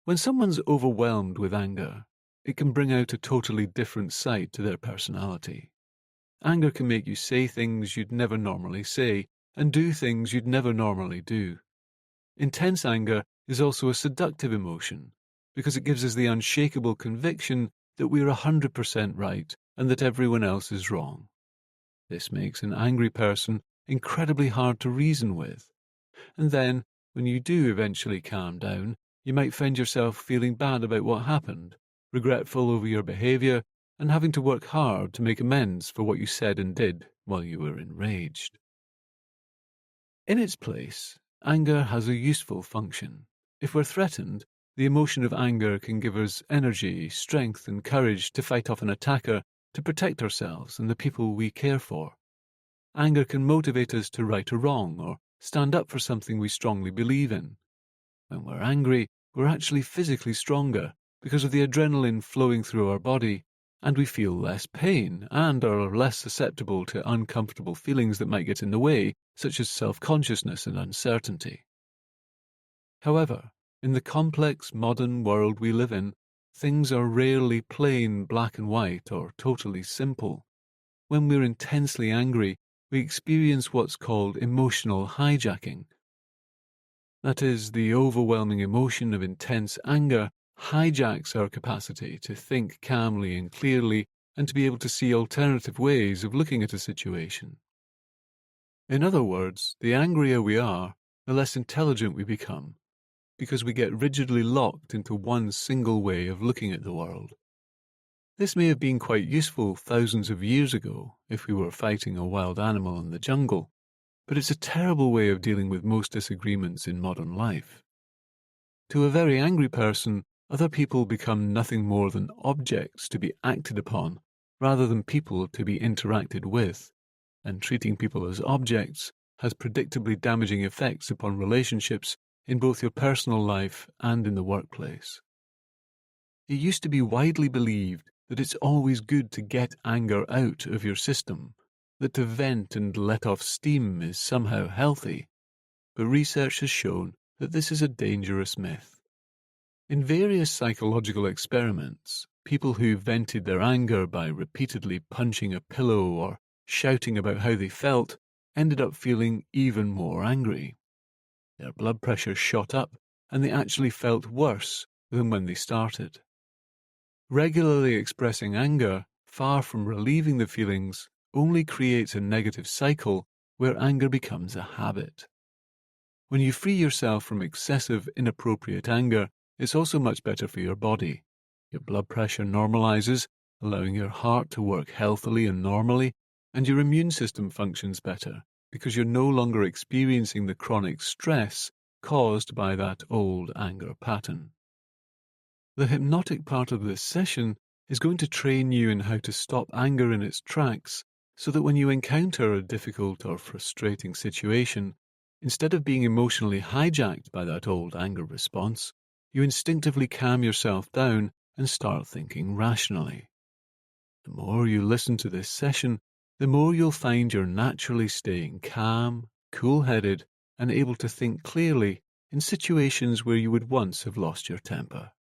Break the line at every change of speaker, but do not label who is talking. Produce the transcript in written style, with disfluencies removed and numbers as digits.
When someone's overwhelmed with anger, it can bring out a totally different side to their personality. Anger can make you say things you'd never normally say and do things you'd never normally do. Intense anger is also a seductive emotion because it gives us the unshakable conviction that we're 100% right and that everyone else is wrong. This makes an angry person incredibly hard to reason with. And then, when you do eventually calm down, you might find yourself feeling bad about what happened, regretful over your behavior, and having to work hard to make amends for what you said and did while you were enraged. In its place, anger has a useful function. If we're threatened, the emotion of anger can give us energy, strength, and courage to fight off an attacker, to protect ourselves and the people we care for. Anger can motivate us to right a wrong or stand up for something we strongly believe in. When we're angry, we're actually physically stronger because of the adrenaline flowing through our body, and we feel less pain and are less susceptible to uncomfortable feelings that might get in the way, such as self-consciousness and uncertainty. However, in the complex modern world we live in, things are rarely plain black and white or totally simple. When we're intensely angry, we experience what's called emotional hijacking. That is, the overwhelming emotion of intense anger hijacks our capacity to think calmly and clearly and to be able to see alternative ways of looking at a situation. In other words, the angrier we are, the less intelligent we become, because we get rigidly locked into one single way of looking at the world. This may have been quite useful thousands of years ago if we were fighting a wild animal in the jungle, but it's a terrible way of dealing with most disagreements in modern life. To a very angry person, other people become nothing more than objects to be acted upon, rather than people to be interacted with, and treating people as objects has predictably damaging effects upon relationships in both your personal life and in the workplace. It used to be widely believed that it's always good to get anger out of your system, that to vent and let off steam is somehow healthy, but research has shown that this is a dangerous myth. In various psychological experiments, people who vented their anger by repeatedly punching a pillow or shouting about how they felt ended up feeling even more angry. Their blood pressure shot up, and they actually felt worse than when they started. Regularly expressing anger, far from relieving the feelings, only creates a negative cycle where anger becomes a habit. When you free yourself from excessive, inappropriate anger, it's also much better for your body. Your blood pressure normalizes, allowing your heart to work healthily and normally, and your immune system functions better because you're no longer experiencing the chronic stress caused by that old anger pattern. The hypnotic part of this session is going to train you in how to stop anger in its tracks so that when you encounter a difficult or frustrating situation, instead of being emotionally hijacked by that old anger response, you instinctively calm yourself down and start thinking rationally. The more you listen to this session, the more you'll find you're naturally staying calm, cool-headed, and able to think clearly in situations where you would once have lost your temper.